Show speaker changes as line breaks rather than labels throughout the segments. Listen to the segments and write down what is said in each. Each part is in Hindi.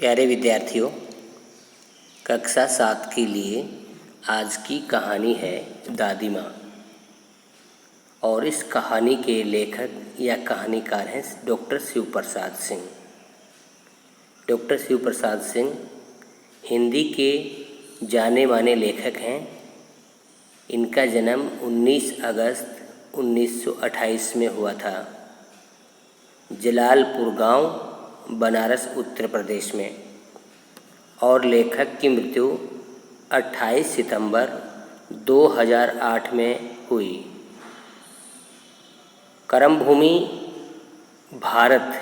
प्यारे विद्यार्थियों, कक्षा 7 के लिए आज की कहानी है दादी माँ। और इस कहानी के लेखक या कहानीकार हैं डॉक्टर शिव प्रसाद सिंह। डॉक्टर शिव प्रसाद सिंह हिंदी के जाने माने लेखक हैं। इनका जन्म 19 अगस्त 1928 में हुआ था, जलालपुर गांव, बनारस, उत्तर प्रदेश में। और लेखक की मृत्यु 28 सितंबर 2008 में हुई। कर्मभूमि भारत,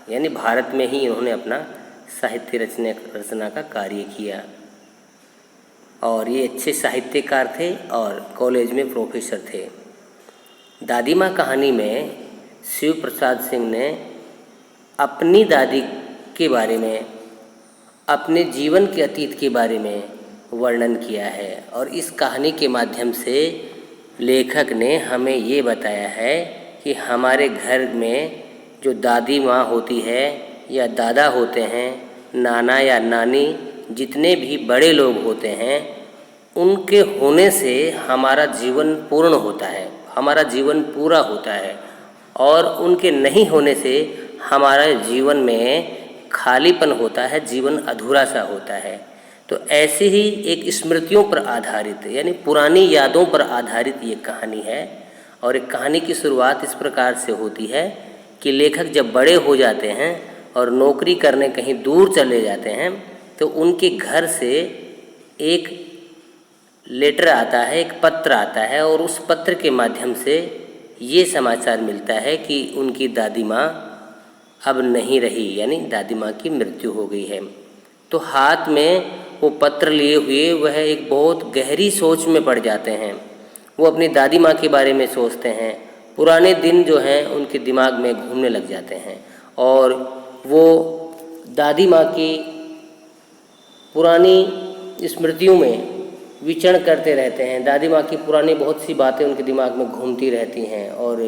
यानी भारत में ही इन्होंने अपना साहित्य रचना का कार्य किया। और ये अच्छे साहित्यकार थे और कॉलेज में प्रोफेसर थे। दादी माँ कहानी में शिव प्रसाद सिंह ने अपनी दादी के बारे में, अपने जीवन के अतीत के बारे में वर्णन किया है। और इस कहानी के माध्यम से लेखक ने हमें ये बताया है कि हमारे घर में जो दादी माँ होती है या दादा होते हैं, नाना या नानी, जितने भी बड़े लोग होते हैं, उनके होने से हमारा जीवन पूर्ण होता है, हमारा जीवन पूरा होता है। और उनके नहीं होने से हमारा जीवन में खालीपन होता है, जीवन अधूरा सा होता है। तो ऐसे ही एक स्मृतियों पर आधारित, यानी पुरानी यादों पर आधारित ये कहानी है। और एक कहानी की शुरुआत इस प्रकार से होती है कि लेखक जब बड़े हो जाते हैं और नौकरी करने कहीं दूर चले जाते हैं, तो उनके घर से एक लेटर आता है, एक पत्र आता है। और उस पत्र के माध्यम से ये समाचार मिलता है कि उनकी दादी माँ अब नहीं रही, यानी दादी माँ की मृत्यु हो गई है। तो हाथ में वो पत्र लिए हुए वह एक बहुत गहरी सोच में पड़ जाते हैं। वो अपनी दादी माँ के बारे में सोचते हैं। पुराने दिन जो हैं उनके दिमाग में घूमने लग जाते हैं और वो दादी माँ की पुरानी स्मृतियों में विचरण करते रहते हैं। दादी माँ की पुरानी बहुत सी बातें उनके दिमाग में घूमती रहती हैं और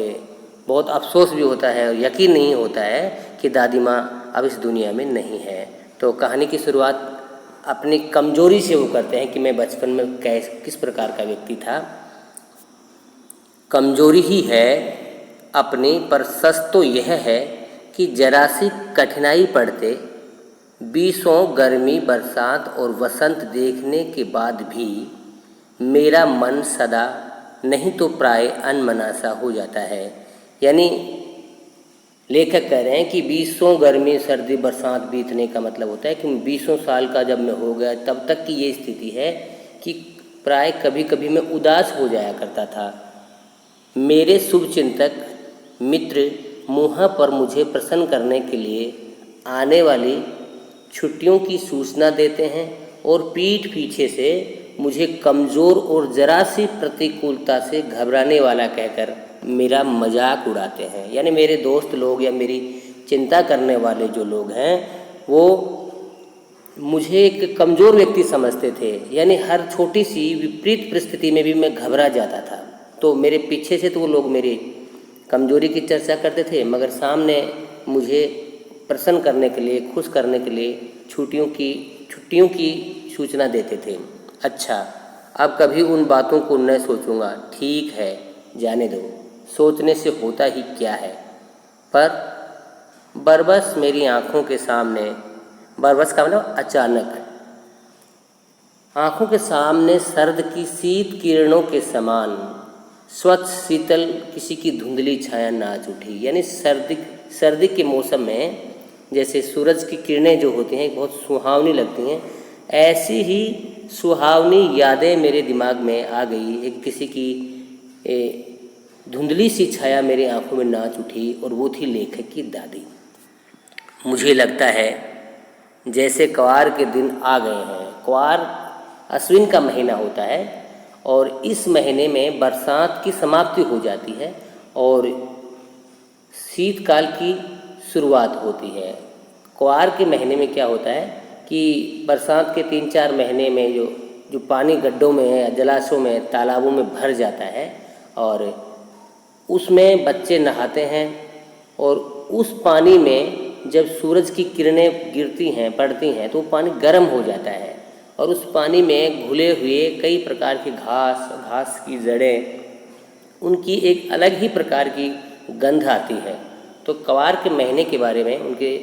बहुत अफसोस भी होता है और यकीन नहीं होता है कि दादी माँ अब इस दुनिया में नहीं है। तो कहानी की शुरुआत अपनी कमजोरी से वो करते हैं कि मैं बचपन में किस प्रकार का व्यक्ति था। कमजोरी ही है अपनी, पर सच तो यह है कि जरा सी कठिनाई पड़ते, बीसों गर्मी, बरसात और वसंत देखने के बाद भी मेरा मन सदा नहीं तो प्राय अनमना सा हो जाता है। यानी लेखक कह रहे हैं कि बीसों गर्मी, सर्दी, बरसात बीतने का मतलब होता है कि 20 साल का जब मैं हो गया तब तक की ये स्थिति है कि प्राय कभी कभी मैं उदास हो जाया करता था। मेरे शुभचिंतक मित्र मुँह पर मुझे प्रसन्न करने के लिए आने वाली छुट्टियों की सूचना देते हैं और पीठ पीछे से मुझे कमज़ोर और जरा सी प्रतिकूलता से घबराने वाला कहकर मेरा मजाक उड़ाते हैं। यानी मेरे दोस्त लोग या मेरी चिंता करने वाले जो लोग हैं वो मुझे एक कमज़ोर व्यक्ति समझते थे। यानी हर छोटी सी विपरीत परिस्थिति में भी मैं घबरा जाता था। तो मेरे पीछे से तो वो लोग मेरी कमज़ोरी की चर्चा करते थे, मगर सामने मुझे प्रसन्न करने के लिए, खुश करने के लिए छुट्टियों की सूचना देते थे। अच्छा, अब कभी उन बातों को न सोचूंगा। ठीक है, जाने दो, सोचने से होता ही क्या है। पर बरबस मेरी आँखों के सामने, बरबस का मतलब अचानक, आँखों के सामने सर्द की शीत किरणों के समान स्वच्छ शीतल किसी की धुंधली छाया नाच उठी। यानी सर्दी के मौसम में जैसे सूरज की किरणें जो होती हैं बहुत सुहावनी लगती हैं, ऐसी ही सुहावनी यादें मेरे दिमाग में आ गई। एक किसी की धुंधली सी छाया मेरी आंखों में नाच उठी और वो थी लेखक की दादी। मुझे लगता है जैसे क्वार के दिन आ गए हैं। क्वार अश्विन का महीना होता है और इस महीने में बरसात की समाप्ति हो जाती है और शीतकाल की शुरुआत होती है। क्वार के महीने में क्या होता है कि बरसात के 3-4 महीने में जो पानी गड्ढों में, जलाशयों में, तालाबों में भर जाता है और उसमें बच्चे नहाते हैं और उस पानी में जब सूरज की किरणें गिरती हैं, पड़ती हैं, तो पानी गर्म हो जाता है और उस पानी में घुले हुए कई प्रकार के घास की जड़ें, उनकी एक अलग ही प्रकार की गंध आती है। तो क्वार के महीने के बारे में, उनके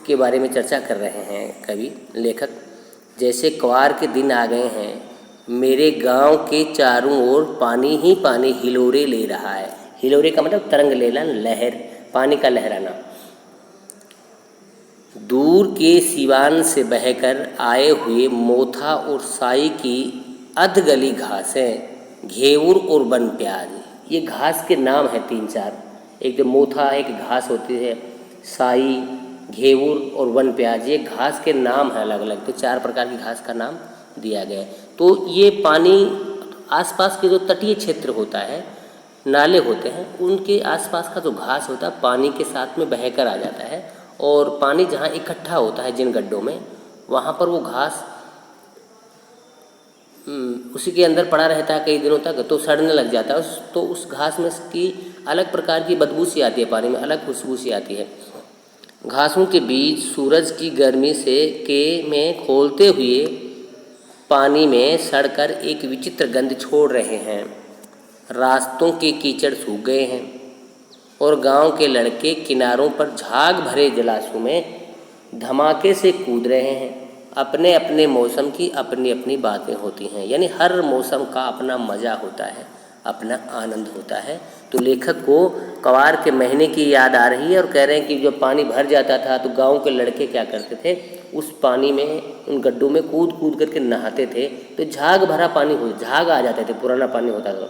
के बारे में चर्चा कर रहे हैं कवि लेखक। जैसे क्वार के दिन आ गए हैं, मेरे गांव के चारों ओर पानी ही पानी हिलोरे ले रहा है। हिलोरे का मतलब तरंग लेना, लहर, पानी का लहराना। दूर के सिवान से बहकर आए हुए मोथा और साई की अधगली घासें, घेवुर और वन प्याज, ये घास के नाम हैं 3-4। एक जो मोथा एक घास होती है, साई, घेवुर और वन प्याज, ये घास के नाम हैं अलग अलग। तो 4 प्रकार की घास का नाम दिया गया है। तो ये पानी आसपास के जो तटीय क्षेत्र होता है, नाले होते हैं, उनके आसपास का जो घास होता है पानी के साथ में बहकर आ जाता है और पानी जहाँ इकट्ठा होता है जिन गड्ढों में, वहाँ पर वो घास उसी के अंदर पड़ा रहता है कई दिनों तक, तो सड़ने लग जाता है। तो उस घास में की अलग प्रकार की बदबू सी आती है, पानी में अलग खुशबू सी आती है। घासों के बीच सूरज की गर्मी से में खोलते हुए पानी में सड़कर एक विचित्र गंध छोड़ रहे हैं। रास्तों के कीचड़ सूख गए हैं और गांव के लड़के किनारों पर झाग भरे जलाशयों में धमाके से कूद रहे हैं। अपने अपने मौसम की अपनी अपनी बातें होती हैं, यानी हर मौसम का अपना मज़ा होता है, अपना आनंद होता है। तो लेखक को क्वार के महीने की याद आ रही है और कह रहे हैं कि जब पानी भर जाता था तो गांव के लड़के क्या करते थे, उस पानी में, उन गड्ढों में कूद कूद करके नहाते थे, तो झाग भरा पानी हो, झाग आ जाते थे, पुराना पानी होता था।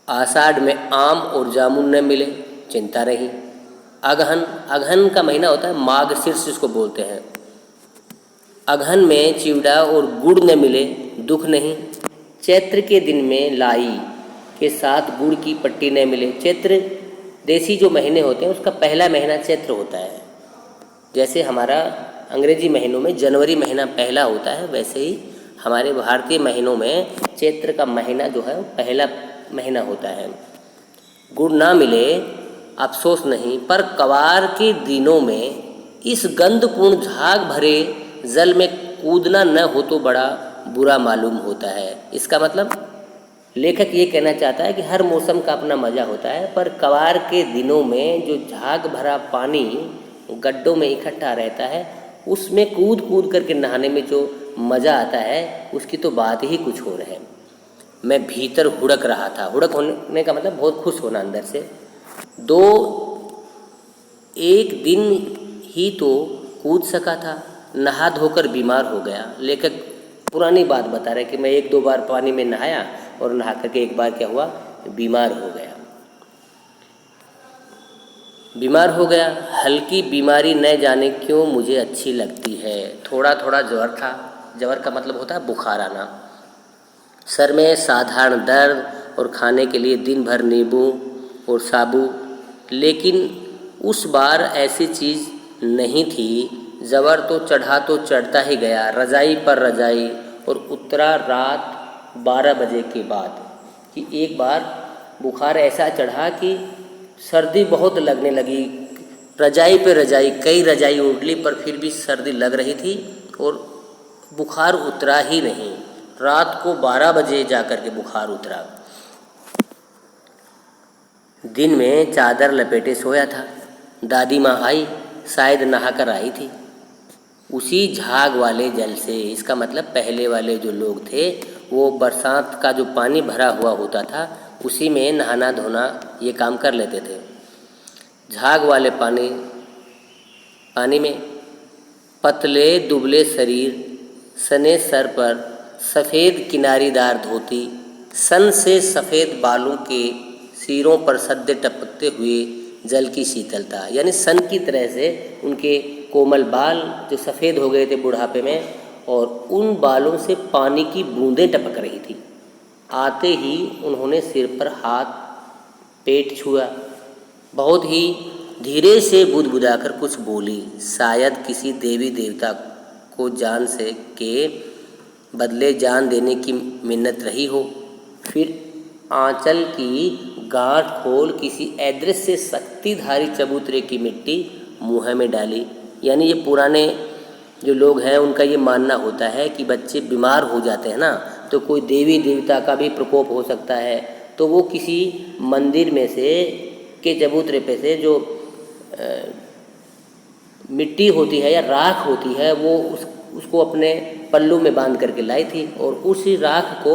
आषाढ़ में आम और जामुन न मिले, चिंता रही। अगहन का महीना होता है, माघशीर्ष जिसको बोलते हैं। अगहन में चिवड़ा और गुड़ न मिले, दुख नहीं। चैत्र के दिन में लाई के साथ गुड़ की पट्टी न मिले। चैत्र देसी जो महीने होते हैं उसका पहला महीना चैत्र होता है। जैसे हमारा अंग्रेजी महीनों में जनवरी महीना पहला होता है, वैसे ही हमारे भारतीय महीनों में चैत्र का महीना जो है वो पहला महीना होता है। गुड़ ना मिले, अफसोस नहीं, पर क्वार के दिनों में इस गंधपूर्ण झाग भरे जल में कूदना न हो तो बड़ा बुरा मालूम होता है। इसका मतलब लेखक ये कहना चाहता है कि हर मौसम का अपना मज़ा होता है, पर क्वार के दिनों में जो झाग भरा पानी गड्ढों में इकट्ठा रहता है, उसमें कूद कूद करके नहाने में जो मज़ा आता है उसकी तो बात ही कुछ और है। मैं भीतर हुड़क रहा था। हुड़क होने का मतलब बहुत खुश होना अंदर से। एक दिन ही तो कूद सका था, नहा धोकर बीमार हो गया। लेखक पुरानी बात बता रहे कि मैं 1-2 बार पानी में नहाया और नहा करके एक बार क्या हुआ, बीमार हो गया। बीमार हो गया, हल्की बीमारी न जाने क्यों मुझे अच्छी लगती है। थोड़ा थोड़ा ज्वर था। ज्वर का मतलब होता है बुखार आना। सर में साधारण दर्द और खाने के लिए दिन भर नींबू और साबू। लेकिन उस बार ऐसी चीज़ नहीं थी। जबर तो चढ़ता ही गया, रजाई पर रजाई, और उतरा रात 12 बजे के बाद। कि एक बार बुखार ऐसा चढ़ा कि सर्दी बहुत लगने लगी। रजाई पे रजाई, कई रजाई ओढ़ ली, पर फिर भी सर्दी लग रही थी और बुखार उतरा ही नहीं। रात को 12 बजे जाकर के बुखार उतरा। दिन में चादर लपेटे सोया था। दादी माँ आई, शायद नहाकर आई थी उसी झाग वाले जल से। इसका मतलब पहले वाले जो लोग थे वो बरसात का जो पानी भरा हुआ होता था उसी में नहाना धोना ये काम कर लेते थे। झाग वाले पानी में पतले दुबले शरीर, सने सर पर सफ़ेद किनारीदार धोती, सन से सफ़ेद बालों के सिरों पर सद्य टपकते हुए जल की शीतलता, यानी सन की तरह से उनके कोमल बाल जो सफ़ेद हो गए थे बुढ़ापे में, और उन बालों से पानी की बूंदें टपक रही थी। आते ही उन्होंने सिर पर हाथ पेट छुआ, बहुत ही धीरे से बुदबुदाकर कुछ बोली। शायद किसी देवी देवता को जान से के बदले जान देने की मिन्नत रही हो। फिर आंचल की गांठ खोल किसी अदृश्य शक्तिधारी चबूतरे की मिट्टी मुँह में डाली। यानी ये पुराने जो लोग हैं उनका ये मानना होता है कि बच्चे बीमार हो जाते हैं ना, तो कोई देवी देवता का भी प्रकोप हो सकता है, तो वो किसी मंदिर में से के चबूतरे पे से जो मिट्टी होती है या राख होती है वो उसको अपने पल्लू में बांध करके लाई थी और उसी राख को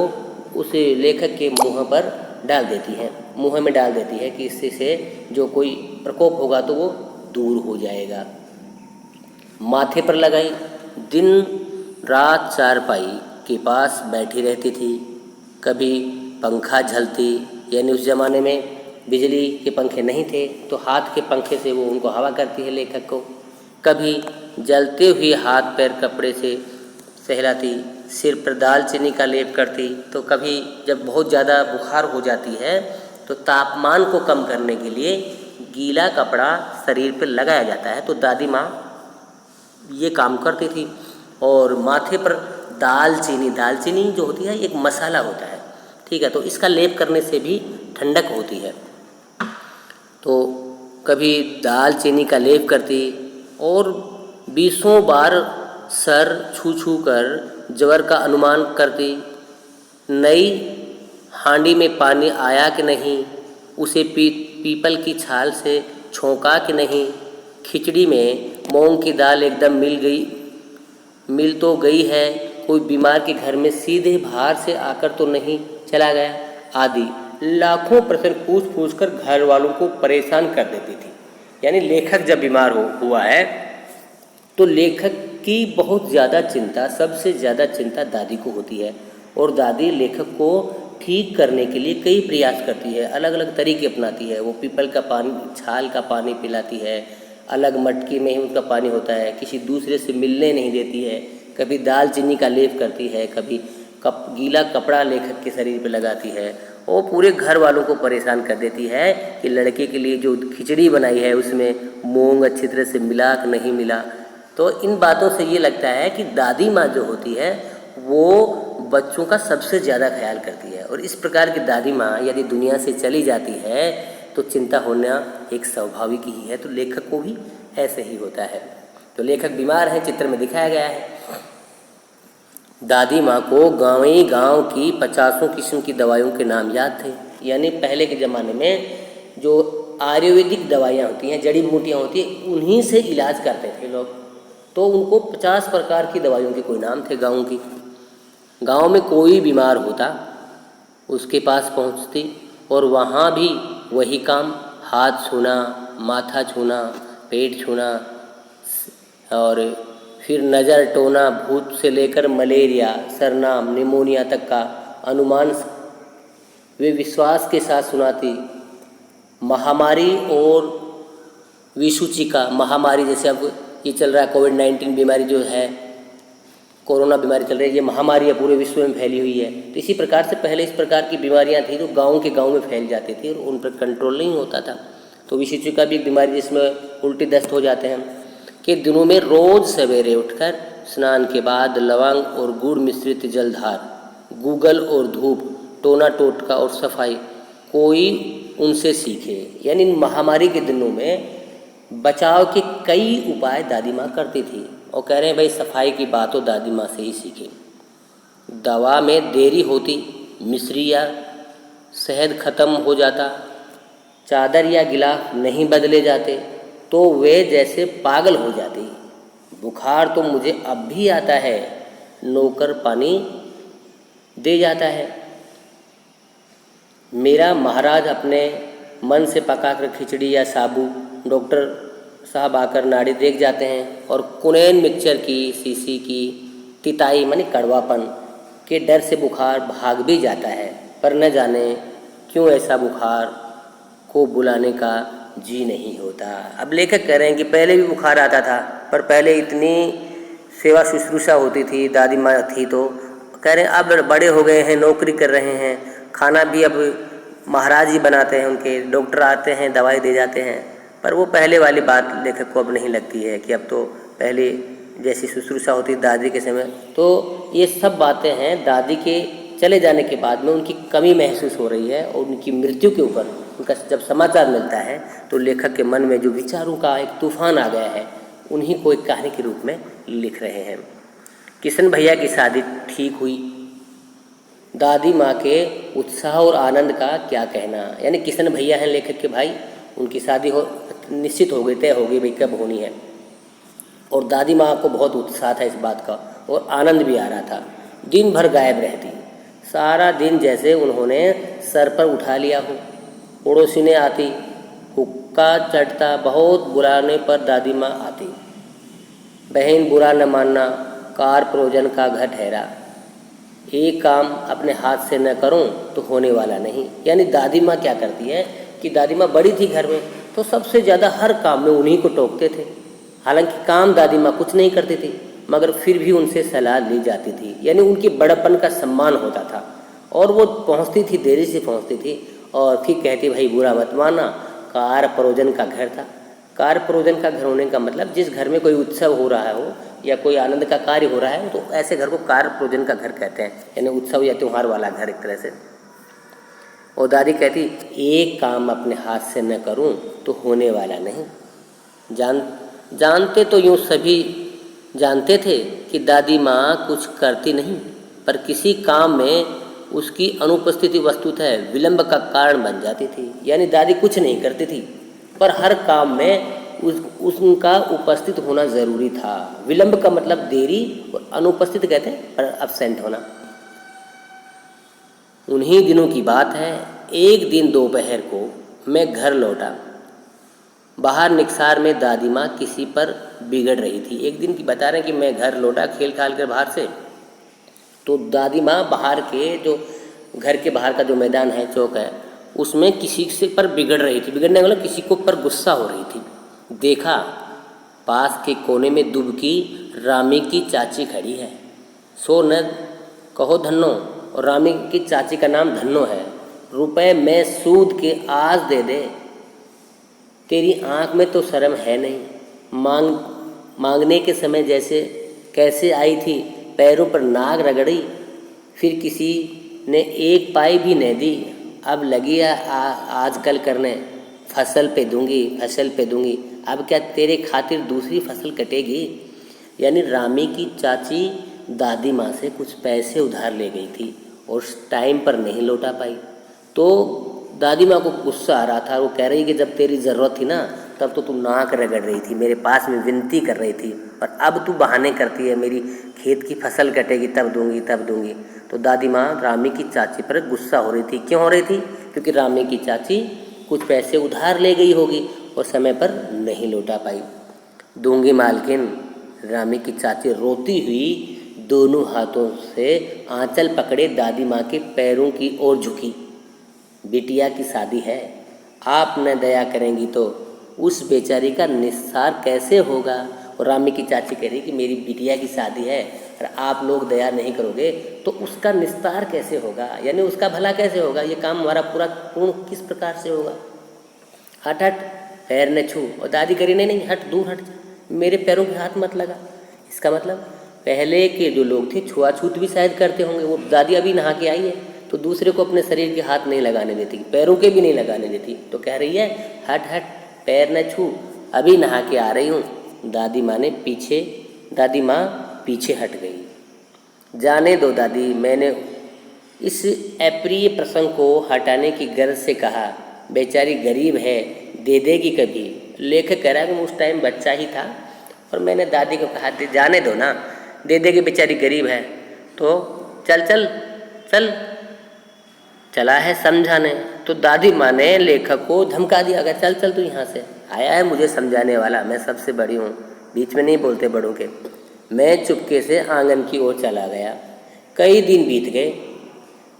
उस लेखक के मुँह पर डाल देती है, मुँह में डाल देती है कि इससे से जो कोई प्रकोप होगा तो वो दूर हो जाएगा। माथे पर लगाई, दिन रात चारपाई के पास बैठी रहती थी। कभी पंखा झलती, यानी उस ज़माने में बिजली के पंखे नहीं थे तो हाथ के पंखे से वो उनको हवा करती है लेखक को। कभी जलते हुए हाथ पैर कपड़े से सहलाती, सिर पर दालचीनी का लेप करती। तो कभी जब बहुत ज़्यादा बुखार हो जाती है तो तापमान को कम करने के लिए गीला कपड़ा शरीर पर लगाया जाता है, तो दादी माँ ये काम करती थी। और माथे पर दालचीनी जो होती है एक मसाला होता है, ठीक है, तो इसका लेप करने से भी ठंडक होती है। तो कभी दालचीनी का लेप करती और 20 बार सर छू कर ज्वर का अनुमान करती। नई हांडी में पानी आया कि नहीं, उसे पीपल की छाल से छोंका कि नहीं, खिचड़ी में मूंग की दाल एकदम मिल तो गई है, कोई बीमार के घर में सीधे बाहर से आकर तो नहीं चला गया, आदि लाखों प्रश्न पूछ कर घर वालों को परेशान कर देती थी। यानी लेखक जब बीमार हुआ है तो लेखक की बहुत ज़्यादा चिंता, सबसे ज़्यादा चिंता दादी को होती है और दादी लेखक को ठीक करने के लिए कई प्रयास करती है, अलग अलग तरीके अपनाती है। वो पीपल का पानी, छाल का पानी पिलाती है, अलग मटकी में ही उसका पानी होता है, किसी दूसरे से मिलने नहीं देती है, कभी दालचीनी का लेप करती है, कभी गीला कपड़ा लेखक के शरीर पर लगाती है और पूरे घर वालों को परेशान कर देती है कि लड़के के लिए जो खिचड़ी बनाई है उसमें मूंग अच्छी तरह से मिला कि नहीं मिला। तो इन बातों से ये लगता है कि दादी माँ जो होती है वो बच्चों का सबसे ज़्यादा ख्याल करती है और इस प्रकार की दादी माँ यदि दुनिया से चली जाती है तो चिंता होना एक स्वाभाविक ही है। तो लेखक को भी ऐसे ही होता है। तो लेखक बीमार है, चित्र में दिखाया गया है। दादी माँ को गाँव की 50 किस्म की दवाइयों के नाम याद थे। यानी पहले के ज़माने में जो आयुर्वेदिक दवाइयाँ होती हैं, जड़ी बूटियाँ होती हैं, उन्हीं से इलाज करते थे लोग। तो उनको 50 प्रकार की दवाइयों के कोई नाम थे गाँव की। गाँव में कोई बीमार होता उसके पास पहुँचती और वहाँ भी वही काम, हाथ छूना, माथा छूना, पेट छूना और फिर नज़र टोना, भूत से लेकर मलेरिया, सरनाम, निमोनिया तक का अनुमान वे विश्वास के साथ सुनाती। महामारी और विसूचिका महामारी, जैसे अब ये चल रहा है कोविड-19 बीमारी जो है, कोरोना बीमारी चल रही है, ये महामारी पूरे विश्व में फैली हुई है। तो इसी प्रकार से पहले इस प्रकार की बीमारियां थी जो गांव में फैल जाती थी और उन पर कंट्रोल नहीं होता था। तो विसूचिका भी एक बीमारी जिसमें उल्टी दस्त हो जाते हैं के दिनों में रोज़ सवेरे उठकर स्नान के बाद लवंग और गुड़ मिश्रित जलधार, गूगल और धूप, टोना टोटका और सफाई कोई उनसे सीखे। यानी इन महामारी के दिनों में बचाव के कई उपाय दादी माँ करती थी और कह रहे हैं भाई सफाई की बात तो दादी माँ से ही सीखे। दवा में देरी होती, मिश्री या शहद खत्म हो जाता, चादर या गिलाफ नहीं बदले जाते तो वे जैसे पागल हो जाती। बुखार तो मुझे अब भी आता है, नौकर पानी दे जाता है। मेरा महाराज अपने मन से पकाकर खिचड़ी या साबू डॉक्टर साहब आकर नाड़ी देख जाते हैं और कुनैन मिक्सचर की शीशी की तिताई माने कड़वापन के डर से बुखार भाग भी जाता है। पर न जाने क्यों ऐसा बुखार को बुलाने का जी नहीं होता। अब लेखक कह रहे हैं कि पहले भी बुखार आता था, पर पहले इतनी सेवा शुश्रूषा होती थी, दादी माँ थी, तो कह रहे हैं अब बड़े हो गए हैं, नौकरी कर रहे हैं, खाना भी अब महाराज ही बनाते हैं, उनके डॉक्टर आते हैं, दवाई दे जाते हैं। पर वो पहले वाली बात लेखक को अब नहीं लगती है कि अब तो पहले जैसी शुश्रूषा होती दादी के समय। तो ये सब बातें हैं दादी के चले जाने के बाद में उनकी कमी महसूस हो रही है और उनकी मृत्यु के ऊपर उनका जब समाचार मिलता है तो लेखक के मन में जो विचारों का एक तूफान आ गया है उन्हीं को एक कहानी के रूप में लिख रहे हैं। किशन भैया की शादी ठीक हुई। दादी माँ के उत्साह और आनंद का क्या कहना। यानी किशन भैया हैं लेखक के भाई, उनकी शादी निश्चित हो गई, तय हो गई भाई कब होनी है। और दादी माँ को बहुत उत्साह था इस बात का और आनंद भी आ रहा था। दिन भर गायब रहती, सारा दिन जैसे उन्होंने सर पर उठा लिया हो। पड़ोसी ने आती, हुक्का चढ़ता, बहुत बुलाने पर दादी माँ आती। बहन बुरा न मानना, कार प्रोजन का घर ठहरा। एक काम अपने हाथ से न करूं तो होने वाला नहीं। यानी दादी माँ क्या करती है कि दादी माँ बड़ी थी घर में तो सबसे ज़्यादा हर काम में उन्हीं को टोकते थे। हालांकि काम दादी माँ कुछ नहीं करती थी मगर फिर भी उनसे सलाह ली जाती थी। यानी उनकी बड़प्पन का सम्मान होता था और वो पहुँचती थी, देरी से पहुँचती थी और फिर कहती भाई बुरा मत मानना, कार परोजन का घर था। कार परोजन का घर होने का मतलब जिस घर में कोई उत्सव हो रहा हो या कोई आनंद का कार्य हो रहा है तो ऐसे घर को कार परोजन का घर कहते हैं, यानी उत्सव या त्यौहार वाला घर एक तरह से। और दादी कहती एक काम अपने हाथ से न करूं तो होने वाला नहीं। जानते तो यूँ सभी जानते थे कि दादी माँ कुछ करती नहीं, पर किसी काम में उसकी अनुपस्थिति वस्तुतः विलंब का कारण बन जाती थी। यानी दादी कुछ नहीं करती थी पर हर काम में उनका उपस्थित होना ज़रूरी था। विलंब का मतलब देरी और अनुपस्थित कहते हैं पर अब्सेंट होना। उन्हीं दिनों की बात है, एक दिन दोपहर को मैं घर लौटा। बाहर निकसार में दादी माँ किसी पर बिगड़ रही थी। एक दिन की बता रहे हैं कि मैं घर लौटा खेल खाल कर बाहर से, तो दादी माँ बाहर के जो घर के बाहर का जो मैदान है, चौक है, उसमें किसी से पर बिगड़ रही थी। बिगड़ने वाला किसी को पर गुस्सा हो रही थी। देखा पास के कोने में दुबकी रामी की चाची खड़ी है। सो न कहो धन्नो, और रामी की चाची का नाम धन्नो है। रुपए में सूद के आज दे दे, तेरी आँख में तो शर्म है नहीं। मांगने के समय जैसे कैसे आई थी, पैरों पर नाग रगड़ी, फिर किसी ने एक पाई भी नहीं दी। अब लगी आजकल करने, फसल पे दूंगी। अब क्या तेरे खातिर दूसरी फसल कटेगी। यानी रामी की चाची दादी माँ से कुछ पैसे उधार ले गई थी और टाइम पर नहीं लौटा पाई, तो दादी माँ को गुस्सा आ रहा था। वो कह रही कि जब तेरी ज़रूरत थी ना तब तो तू नाक रगड़ रही थी, मेरे पास में विनती कर रही थी, और अब तू बहाने करती है मेरी खेत की फसल कटेगी तब दूंगी। तो दादी माँ रामी की चाची पर गुस्सा हो रही थी। क्यों हो रही थी? क्योंकि रामी की चाची कुछ पैसे उधार ले गई होगी और समय पर नहीं लौटा पाई। दूंगी मालकिन, रामी की चाची रोती हुई दोनों हाथों से आंचल पकड़े दादी माँ के पैरों की ओर झुकी। बिटिया की शादी है, आप न दया करेंगी तो उस बेचारी का निस्तार कैसे होगा। और रामी की चाची कह रही कि मेरी बिटिया की शादी है और आप लोग दया नहीं करोगे तो उसका निस्तार कैसे होगा, यानी उसका भला कैसे होगा, ये काम हमारा पूर्ण किस प्रकार से होगा। हट पैर न छू। और दादी करी नहीं, हट दूर हट, मेरे पैरों के हाथ मत लगा। इसका मतलब पहले के जो लोग थे छुआछूत भी शायद करते होंगे। वो दादी अभी नहा के आई है तो दूसरे को अपने शरीर के हाथ नहीं लगाने देती, पैरों के भी नहीं लगाने देती। तो कह रही है हट पैर न छू, अभी नहा के आ रही हूँ। दादी माँ पीछे हट गई। जाने दो दादी, मैंने इस अप्रिय प्रसंग को हटाने की गर्ज से कहा। बेचारी गरीब है, दे देगी कभी। लेखक कह रहा है कि उस टाइम बच्चा ही था और मैंने दादी को कहा जाने दो ना, दे देगी, बेचारी गरीब है। तो चल चला है समझाने। तो दादी माँ ने लेखक को धमका दिया, अगर चल तू यहाँ से, आया है मुझे समझाने वाला, मैं सबसे बड़ी हूँ, बीच में नहीं बोलते बड़ों के। मैं चुपके से आंगन की ओर चला गया। कई दिन बीत गए,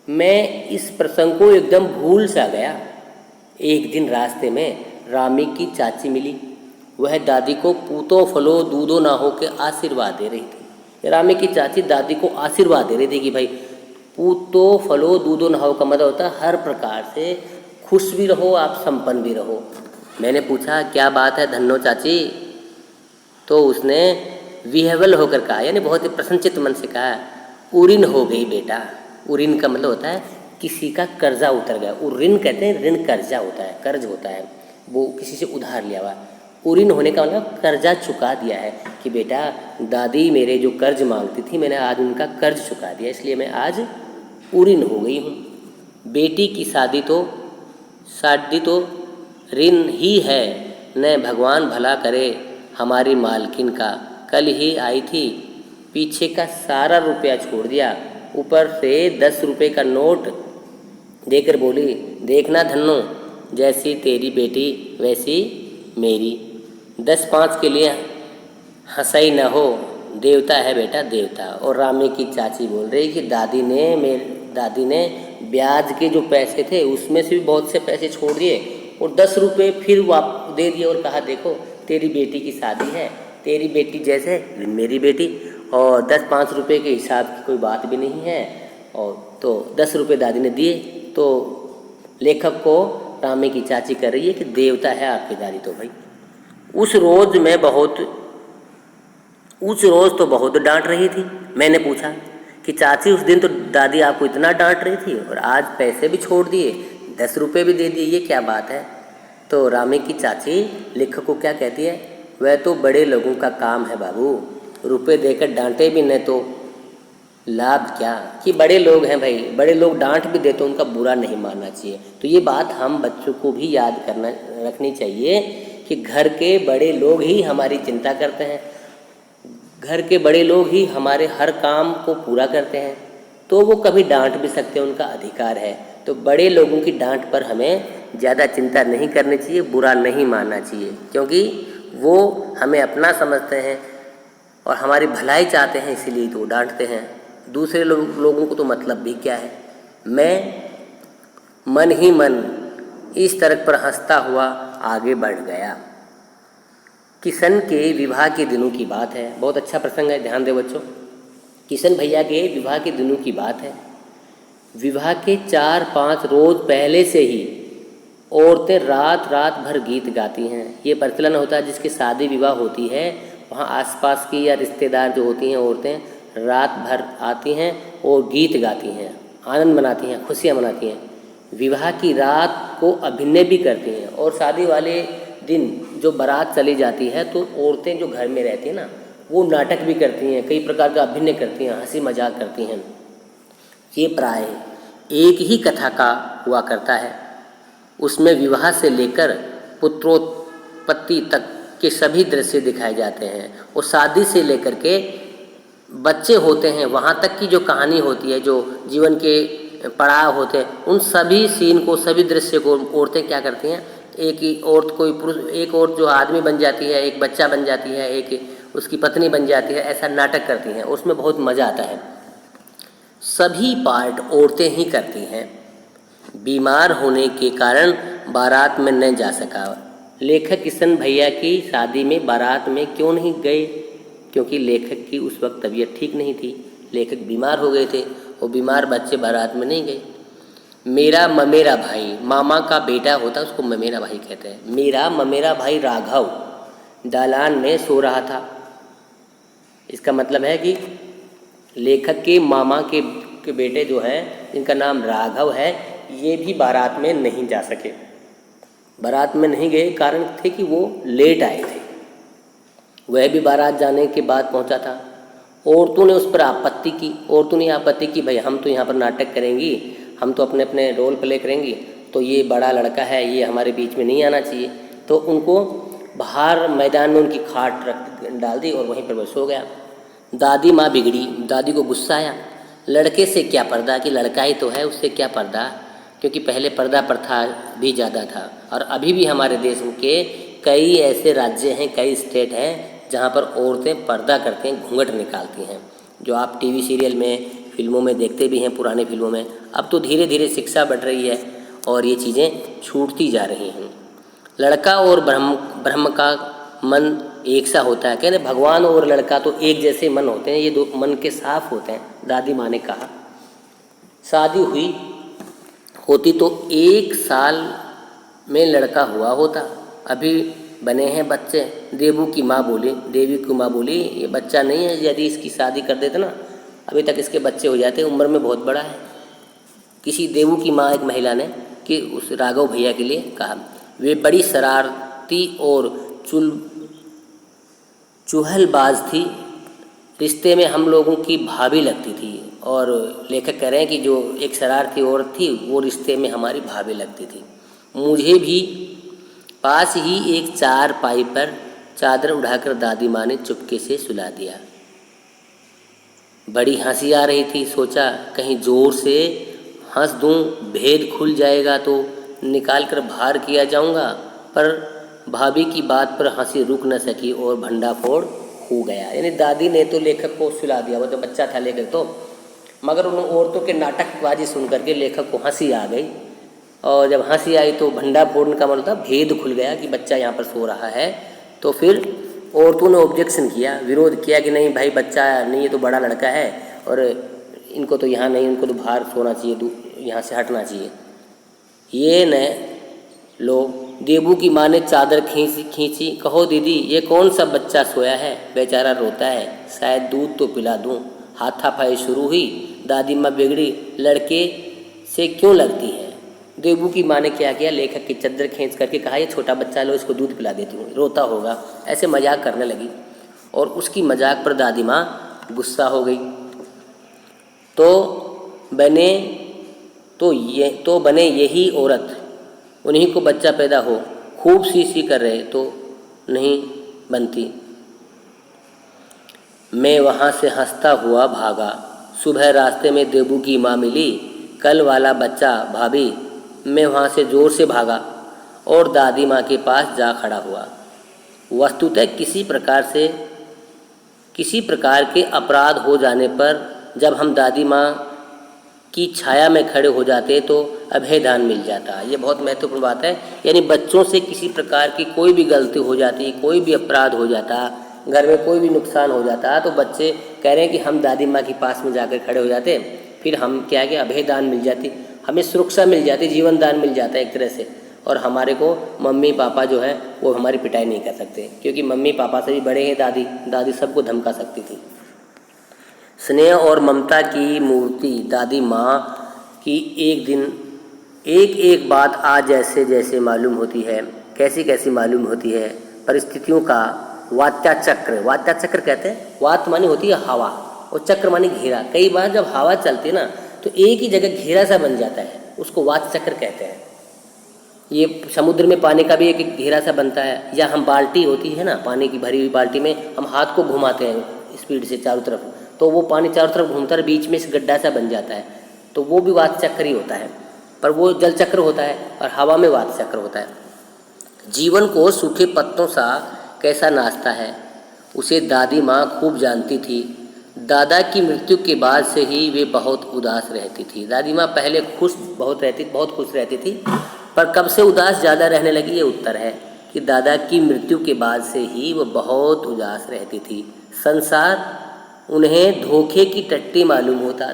मैं इस प्रसंग को एकदम भूल सा गया। एक दिन रास्ते में रामी की चाची मिली। वह दादी को पूतो फलो दूधो ना हो के आशीर्वाद दे रही थी। रामी की चाची दादी को आशीर्वाद दे रही थी कि भाई पूतो फलो दूधो ना हो का मतलब होता है हर प्रकार से खुश भी रहो, आप संपन्न भी रहो। मैंने पूछा क्या बात है धन्नो चाची, तो उसने विह्वल होकर कहा, यानी बहुत ही प्रसन्नचित मन से कहा, उरीन हो गई बेटा, उऋण का मतलब होता है किसी का कर्जा उतर गया। उऋण कहते हैं, ऋण कर्जा होता है, कर्ज होता है, वो किसी से उधार लिया हुआ। उऋण होने का मतलब कर्जा चुका दिया है कि बेटा दादी मेरे जो कर्ज मांगती थी मैंने आज उनका कर्ज चुका दिया, इसलिए मैं आज उऋण हो गई हूँ। बेटी की शादी तो ऋण ही है, न भगवान भला करे हमारी मालकिन का। कल ही आई थी, पीछे का सारा रुपया छोड़ दिया, ऊपर से 10 रुपये का नोट देकर बोली, देखना धन्नो, जैसी तेरी बेटी वैसी मेरी। 10-5 के लिए हंसाई न हो, देवता है बेटा देवता। और रामी की चाची बोल रही कि दादी ने ब्याज के जो पैसे थे उसमें से भी बहुत से पैसे छोड़ दिए और 10 रुपये फिर वापस दे दिए और कहा देखो तेरी बेटी की शादी है, तेरी बेटी जैसे मेरी बेटी, और 10-5 रुपये के हिसाब की कोई बात भी नहीं है। और तो 10 रुपये दादी ने दिए। तो लेखक को रामी की चाची कर रही है कि देवता है आपकी दादी तो भाई। उस रोज़ तो बहुत डांट रही थी। मैंने पूछा कि चाची उस दिन तो दादी आपको इतना डांट रही थी और आज पैसे भी छोड़ दिए, 10 रुपये भी दे दिए, ये क्या बात है? तो रामी की चाची लेखक को क्या कहती है, वह तो बड़े लोगों का काम है बाबू, रुपए देकर डांटे भी न तो लाभ क्या। कि बड़े लोग हैं भाई, बड़े लोग डांट भी दे तो उनका बुरा नहीं मानना चाहिए। तो ये बात हम बच्चों को भी याद रखनी चाहिए कि घर के बड़े लोग ही हमारी चिंता करते हैं, घर के बड़े लोग ही हमारे हर काम को पूरा करते हैं, तो वो कभी डांट भी सकते हैं, उनका अधिकार है। तो बड़े लोगों की डांट पर हमें ज़्यादा चिंता नहीं करनी चाहिए, बुरा नहीं मानना चाहिए, क्योंकि वो हमें अपना समझते हैं और हमारी भलाई चाहते हैं, इसीलिए तो डांटते हैं। दूसरे लोगों को तो मतलब भी क्या है। मैं मन ही मन इस तरह पर हंसता हुआ आगे बढ़ गया। किशन के विवाह के दिनों की बात है। बहुत अच्छा प्रसंग है, ध्यान दे बच्चों। किशन भैया के विवाह के दिनों की बात है। विवाह के 4-5 रोज पहले से ही औरतें रात रात भर गीत गाती हैं। ये प्रचलन होता है, जिसकी शादी विवाह होती है वहाँ आसपास की या रिश्तेदार जो होती हैं औरतें रात भर आती हैं और गीत गाती हैं, आनंद मनाती हैं, खुशियाँ मनाती हैं। विवाह की रात को अभिनय भी करती हैं और शादी वाले दिन जो बारात चली जाती है तो औरतें जो घर में रहती हैं ना, वो नाटक भी करती हैं, कई प्रकार का अभिनय करती हैं, हंसी मजाक करती हैं। ये प्राय एक ही कथा का हुआ करता है। उसमें विवाह से लेकर पुत्रोत्पत्ति तक के सभी दृश्य दिखाए जाते हैं और शादी से लेकर के बच्चे होते हैं वहाँ तक की जो कहानी होती है, जो जीवन के पड़ाव होते हैं, उन सभी सीन को, सभी दृश्य को औरतें क्या करती हैं, एक ही औरत, कोई पुरुष, एक औरत जो आदमी बन जाती है, एक बच्चा बन जाती है, एक उसकी पत्नी बन जाती है, ऐसा नाटक करती हैं। उसमें बहुत मज़ा आता है। सभी पार्ट औरतें ही करती हैं। बीमार होने के कारण बारात में न जा सका। लेखक किशन भैया की शादी में बारात में क्यों नहीं गए? क्योंकि लेखक की उस वक्त तबीयत ठीक नहीं थी, लेखक बीमार हो गए थे और बीमार बच्चे बारात में नहीं गए। मेरा ममेरा भाई, मामा का बेटा होता उसको ममेरा भाई कहते हैं। मेरा ममेरा भाई राघव दालान में सो रहा था। इसका मतलब है कि लेखक के मामा के बेटे जो हैं, जिनका नाम राघव है, ये भी बारात में नहीं जा सके। बारात में नहीं गए, कारण थे कि वो लेट आए थे। वह भी बारात जाने के बाद पहुंचा था। औरतों ने उस पर आपत्ति की। औरतों ने आपत्ति की, भाई हम तो यहाँ पर नाटक करेंगी, हम तो अपने अपने रोल प्ले करेंगी, तो ये बड़ा लड़का है, ये हमारे बीच में नहीं आना चाहिए। तो उनको बाहर मैदान में उनकी खाट डाल दी और वहीं पर वो सो गया। दादी माँ बिगड़ी, दादी को गुस्सा आया। लड़के से क्या पर्दा, कि लड़का ही तो है, उससे क्या पर्दा, क्योंकि पहले पर्दा प्रथा भी ज़्यादा था। और अभी भी हमारे देश के कई ऐसे राज्य हैं, कई स्टेट हैं जहाँ पर औरतें पर्दा करती हैं, घूंघट निकालती हैं, जो आप टीवी सीरियल में, फिल्मों में देखते भी हैं, पुराने फिल्मों में। अब तो धीरे धीरे शिक्षा बढ़ रही है और ये चीज़ें छूटती जा रही हैं। लड़का और ब्रह्म का मन एक सा होता है। कहते भगवान और लड़का तो एक जैसे मन होते हैं, ये दो मन के साफ होते हैं, दादी माँ ने कहा। शादी हुई होती तो 1 साल में लड़का हुआ होता। अभी बने हैं बच्चे। देवी की माँ बोली ये बच्चा नहीं है, यदि इसकी शादी कर देते ना, अभी तक इसके बच्चे हो जाते, उम्र में बहुत बड़ा है। किसी देवू की माँ एक महिला ने कि उस राघव भैया के लिए कहा, वे बड़ी शरारती और चुहलबाज थी, रिश्ते में हम लोगों की भाभी लगती थी। और लेखक कह रहे हैं कि जो एक शरारती औरत थी वो रिश्ते में हमारी भाभी लगती थी। मुझे भी पास ही एक चारपाई पर चादर उड़ाकर दादी माँ ने चुपके से सुला दिया। बड़ी हंसी आ रही थी। सोचा कहीं जोर से हंस दूं, भेद खुल जाएगा तो निकाल कर बाहर किया जाऊंगा, पर भाभी की बात पर हंसी रुक न सकी और भंडाफोड़ हो गया। यानी दादी ने तो लेखक को सुला दिया, वो तो बच्चा था लेखक तो, मगर उन औरतों के नाटकबाजी सुन करके लेखक को हंसी आ गई। और जब हंसी आई तो भंडा फोड़ने का मतलब भेद खुल गया कि बच्चा यहाँ पर सो रहा है। तो फिर औरतों ने ऑब्जेक्शन किया, विरोध किया कि नहीं भाई बच्चा नहीं, ये तो बड़ा लड़का है और इनको तो यहाँ नहीं, इनको तो बाहर सोना चाहिए, यहाँ से हटना चाहिए। ये न लोग देबू की माँ ने चादर खींची। कहो दीदी ये कौन सा बच्चा सोया है, बेचारा रोता है, शायद दूध तो पिला दूँ। हाथापाई शुरू हुई। दादी माँ बिगड़ी, लड़के से क्यों लगती है। देबू की माँ ने क्या किया, लेखक की चादर खींच करके कहा ये छोटा बच्चा लो, इसको दूध पिला देती हूँ, रोता होगा, ऐसे मजाक करने लगी। और उसकी मजाक पर दादी माँ गुस्सा हो गई। तो बने यही औरत, उन्हीं को बच्चा पैदा हो, खूब सी कर रहे तो नहीं बनती। मैं वहाँ से हंसता हुआ भागा। सुबह रास्ते में देबू की माँ मिली, कल वाला बच्चा भाभी। मैं वहाँ से ज़ोर से भागा और दादी माँ के पास जा खड़ा हुआ। वस्तुतः किसी प्रकार के अपराध हो जाने पर जब हम दादी माँ की छाया में खड़े हो जाते तो अभयदान मिल जाता। ये बहुत महत्वपूर्ण बात है। यानी बच्चों से किसी प्रकार की कोई भी गलती हो जाती, कोई भी अपराध हो जाता, घर में कोई भी नुकसान हो जाता, तो बच्चे कह रहे हैं कि हम दादी माँ के पास में जाकर खड़े हो जाते, फिर हम क्या है कि अभयदान मिल जाती, हमें सुरक्षा मिल जाती, जीवन दान मिल जाता है एक तरह से। और हमारे को मम्मी पापा जो है वो हमारी पिटाई नहीं कर सकते, क्योंकि मम्मी पापा से भी बड़े हैं दादी सबको धमका सकती थी। स्नेह और ममता की मूर्ति दादी माँ की एक बात आज जैसे जैसे मालूम होती है, कैसी मालूम होती है। परिस्थितियों का वात्या चक्र कहते हैं। वात मानी होती है हवा और चक्र मानी घेरा। कई बार जब हवा चलती है ना तो एक ही जगह घेरा सा बन जाता है, उसको वात चक्र कहते हैं। ये समुद्र में पानी का भी एक घेरा सा बनता है। या हम बाल्टी होती है ना, पानी की भरी हुई बाल्टी में हम हाथ को घुमाते हैं स्पीड से चारों तरफ, तो वो पानी चारों तरफ घूमता है, बीच में से गड्ढा सा बन जाता है, तो वो भी वात चक्र ही होता है। पर वो जल चक्र होता है और हवा में वात चक्र होता है। जीवन को सूखे पत्तों सा कैसा नाचता है, उसे दादी माँ खूब जानती थी। दादा की मृत्यु के बाद से ही वे बहुत उदास रहती थी। दादी माँ पहले बहुत खुश रहती थी, पर कब से उदास ज़्यादा रहने लगी, ये उत्तर है कि दादा की मृत्यु के बाद से ही वो बहुत उदास रहती थी। संसार उन्हें धोखे की टट्टी मालूम होता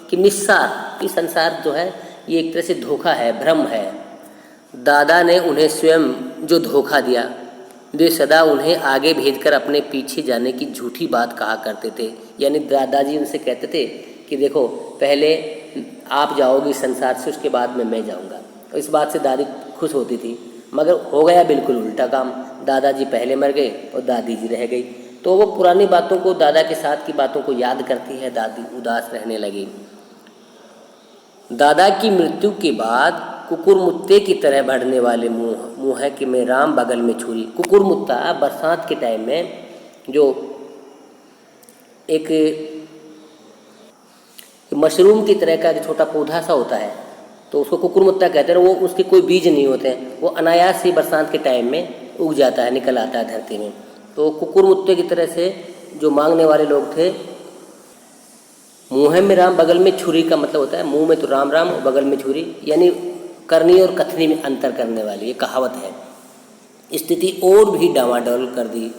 कि निस्सार, कि संसार जो है ये एक तरह से धोखा है, भ्रम है। दादा ने उन्हें स्वयं जो धोखा दिया, वे सदा उन्हें आगे भेजकर अपने पीछे जाने की झूठी बात कहा करते थे। यानी दादाजी उनसे कहते थे कि देखो पहले आप जाओगी संसार से, उसके बाद में मैं जाऊंगा। तो इस बात से दादी खुश होती थी, मगर हो गया बिल्कुल उल्टा काम। दादाजी पहले मर गए और दादी जी रह गई। तो वो पुरानी बातों को, दादा के साथ की बातों को याद करती है। दादी उदास रहने लगी। दादा की मृत्यु के बाद कुकुरमुत्ते की तरह बढ़ने वाले मुँह है कि मैं राम बगल में छुरी। कुकुरमुत्ता बरसात के टाइम में जो एक मशरूम की तरह का छोटा पौधा सा होता है, तो उसको कुकुरमुत्ता कहते हैं। वो उसके कोई बीज नहीं होते हैं, वो अनायास ही बरसात के टाइम में उग जाता है, निकल आता है धरती में। तो कुकुरमुत्ते की तरह से जो मांगने वाले लोग थे। मुँह में राम बगल में छुरी का मतलब होता है मुंह में तो राम राम और बगल में छुरी, यानी करनी और कथनी में अंतर करने वाली ये कहावत है। स्थिति और भी डामाडोल कर दी।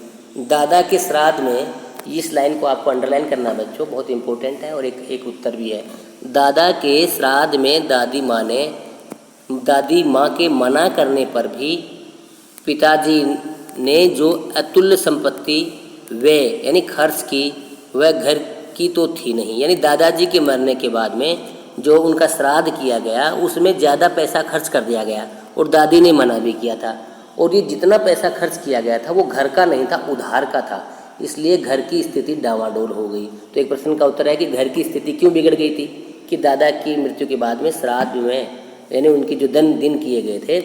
दादा के श्राद्ध में, इस लाइन को आपको अंडरलाइन करना बच्चों, बहुत इंपॉर्टेंट है और एक उत्तर भी है। दादा के श्राद्ध में दादी माँ के मना करने पर भी पिताजी ने जो अतुल्य संपत्ति यानी खर्च की, वह घर की तो थी नहीं। यानी दादाजी के मरने के बाद में जो उनका श्राद्ध किया गया उसमें ज़्यादा पैसा खर्च कर दिया गया और दादी ने मना भी किया था। और ये जितना पैसा खर्च किया गया था वो घर का नहीं था, उधार का था, इसलिए घर की स्थिति डामाडोल हो गई। तो एक प्रश्न का उत्तर है कि घर की स्थिति क्यों बिगड़ गई थी कि दादा की मृत्यु के बाद में श्राद्ध में यानी उनकी जो दिन किए गए थे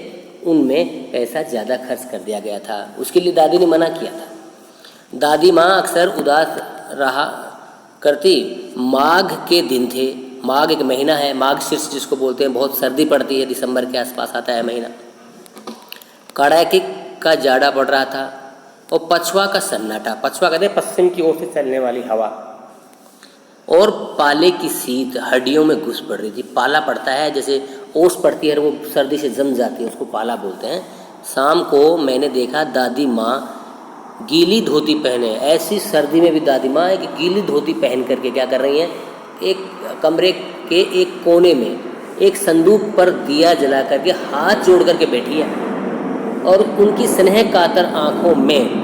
उनमें पैसा ज़्यादा खर्च कर दिया गया था, उसके लिए दादी ने मना किया था। दादी माँ अक्सर उदास रहा करती। माघ के दिन थे, माघ एक महीना है, माघ शीर्ष जिसको बोलते हैं, बहुत सर्दी पड़ती है, दिसंबर के आसपास आता है महीना। कड़ाके का जाड़ा पड़ रहा था और पछुआ का सन्नाटा, पछुआ कहते हैं पश्चिम की ओर से चलने वाली हवा, और पाले की शीत हड्डियों में घुस पड़ रही थी। पाला पड़ता है जैसे ओस पड़ती है, वो सर्दी से जम जाती है, उसको पाला बोलते हैं। शाम को मैंने देखा दादी माँ गीली धोती पहने, ऐसी सर्दी में भी दादी माँ एक गीली धोती पहन करके क्या कर रही हैं, एक कमरे के एक कोने में एक संदूक पर दिया जला करके हाथ जोड़ करके बैठी है और उनकी स्नेह कातर आंखों में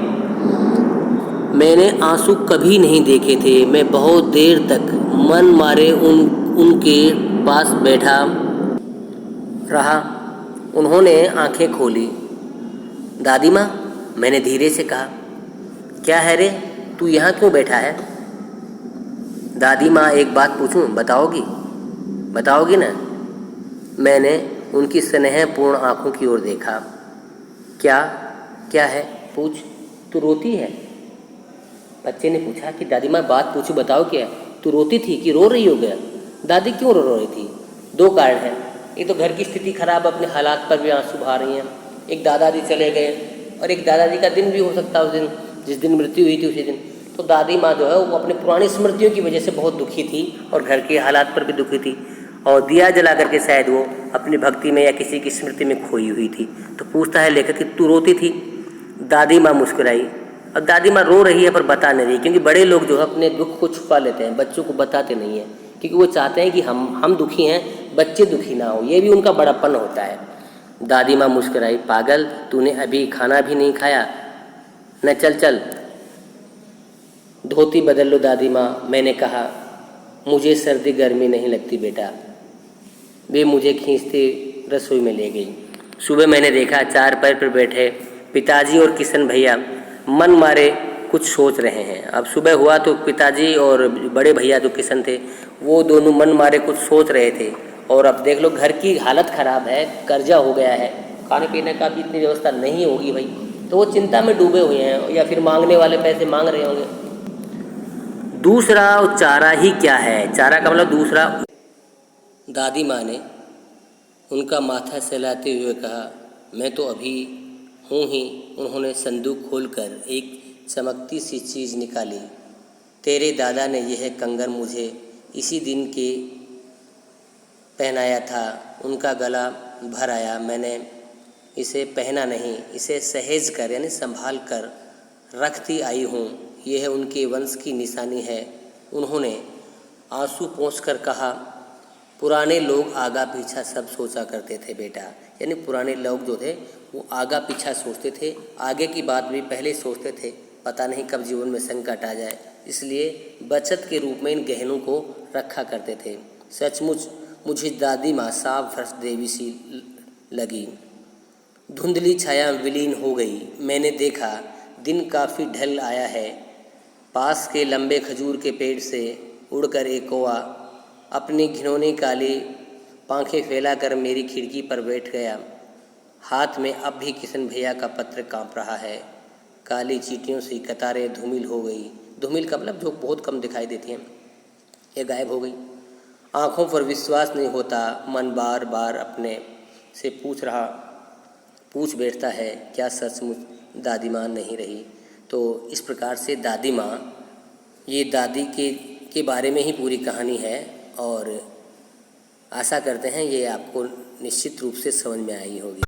मैंने आंसू कभी नहीं देखे थे। मैं बहुत देर तक मन मारे उनके पास बैठा रहा। उन्होंने आंखें खोली। दादी माँ, मैंने धीरे से कहा, क्या है रे, तू यहाँ क्यों बैठा है? दादी माँ, एक बात पूछूं, बताओगी ना? मैंने उनकी स्नेहपूर्ण आंखों की ओर देखा। क्या है, पूछ, तू रोती है? बच्चे ने पूछा कि दादी माँ बात पूछूं, बताओ क्या है? तू रोती थी कि रो रही हो गया? दादी क्यों रो रही थी? दो कारण हैं, एक तो घर की स्थिति खराब, अपने हालात पर भी आंसू बहा रही हैं, एक दादाजी चले गए और एक दादाजी का दिन भी हो सकता है उस दिन, जिस दिन मृत्यु हुई थी उसी दिन। तो दादी माँ जो है वो अपनी पुरानी स्मृतियों की वजह से बहुत दुखी थी और घर के हालात पर भी दुखी थी, और दिया जला करके शायद वो अपनी भक्ति में या किसी की स्मृति में खोई हुई थी। तो पूछता है लेखक कि तू रोती थी? दादी माँ मुस्कुराई। और दादी माँ रो रही है पर बता नहीं रही, क्योंकि बड़े लोग जो है अपने दुख को छुपा लेते हैं, बच्चों को बताते नहीं हैं, क्योंकि वो चाहते हैं कि हम दुखी हैं, बच्चे दुखी ना हो, ये भी उनका बड़प्पन होता है। दादी माँ मुस्कुराई। पागल, तूने अभी खाना भी नहीं खाया न, चल धोती बदल लो दादी माँ। मैंने कहा, मुझे सर्दी गर्मी नहीं लगती बेटा। वे मुझे खींचते रसोई में ले गई। सुबह मैंने देखा चारपाई पर बैठे पिताजी और किशन भैया मन मारे कुछ सोच रहे हैं। अब सुबह हुआ तो पिताजी और बड़े भैया जो किशन थे वो दोनों मन मारे कुछ सोच रहे थे। और अब देख लो, घर की हालत ख़राब है, कर्जा हो गया है, खाने पीने का भी इतनी व्यवस्था नहीं होगी भाई, तो वो चिंता में डूबे हुए हैं या फिर मांगने वाले पैसे मांग रहे होंगे। दूसरा चारा ही क्या है? चारा का मतलब दूसरा। दादी माँ ने उनका माथा सहलाते हुए कहा, मैं तो अभी हूँ ही। उन्होंने संदूक खोलकर एक चमकती सी चीज़ निकाली। तेरे दादा ने यह कंगन मुझे इसी दिन के पहनाया था, उनका गला भर आया, मैंने इसे पहना नहीं, इसे सहेज कर यानी संभाल कर रखती आई हूँ, यह उनके वंश की निशानी है। उन्होंने आंसू पोंछकर कहा, पुराने लोग आगा पीछा सब सोचा करते थे बेटा, यानी पुराने लोग जो थे वो आगा पीछा सोचते थे, आगे की बात भी पहले सोचते थे, पता नहीं कब जीवन में संकट आ जाए, इसलिए बचत के रूप में इन गहनों को रखा करते थे। सचमुच मुझे दादी माँ साफ फर्श देवी सी लगी। धुंधली छाया विलीन हो गई। मैंने देखा दिन काफ़ी ढल आया है। पास के लंबे खजूर के पेड़ से उड़कर एक कौवा अपनी घिनौनी काली पांखें फैलाकर मेरी खिड़की पर बैठ गया। हाथ में अब भी किशन भैया का पत्र कांप रहा है। काली चींटियों से कतारें धूमिल हो गई। धूमिल का मतलब जो बहुत कम दिखाई देती हैं, ये गायब हो गई। आँखों पर विश्वास नहीं होता। मन बार बार अपने से पूछ बैठता है, क्या सचमुच दादी माँ नहीं रही? तो इस प्रकार से दादी माँ, ये दादी के बारे में ही पूरी कहानी है और आशा करते हैं ये आपको निश्चित रूप से समझ में आई होगी।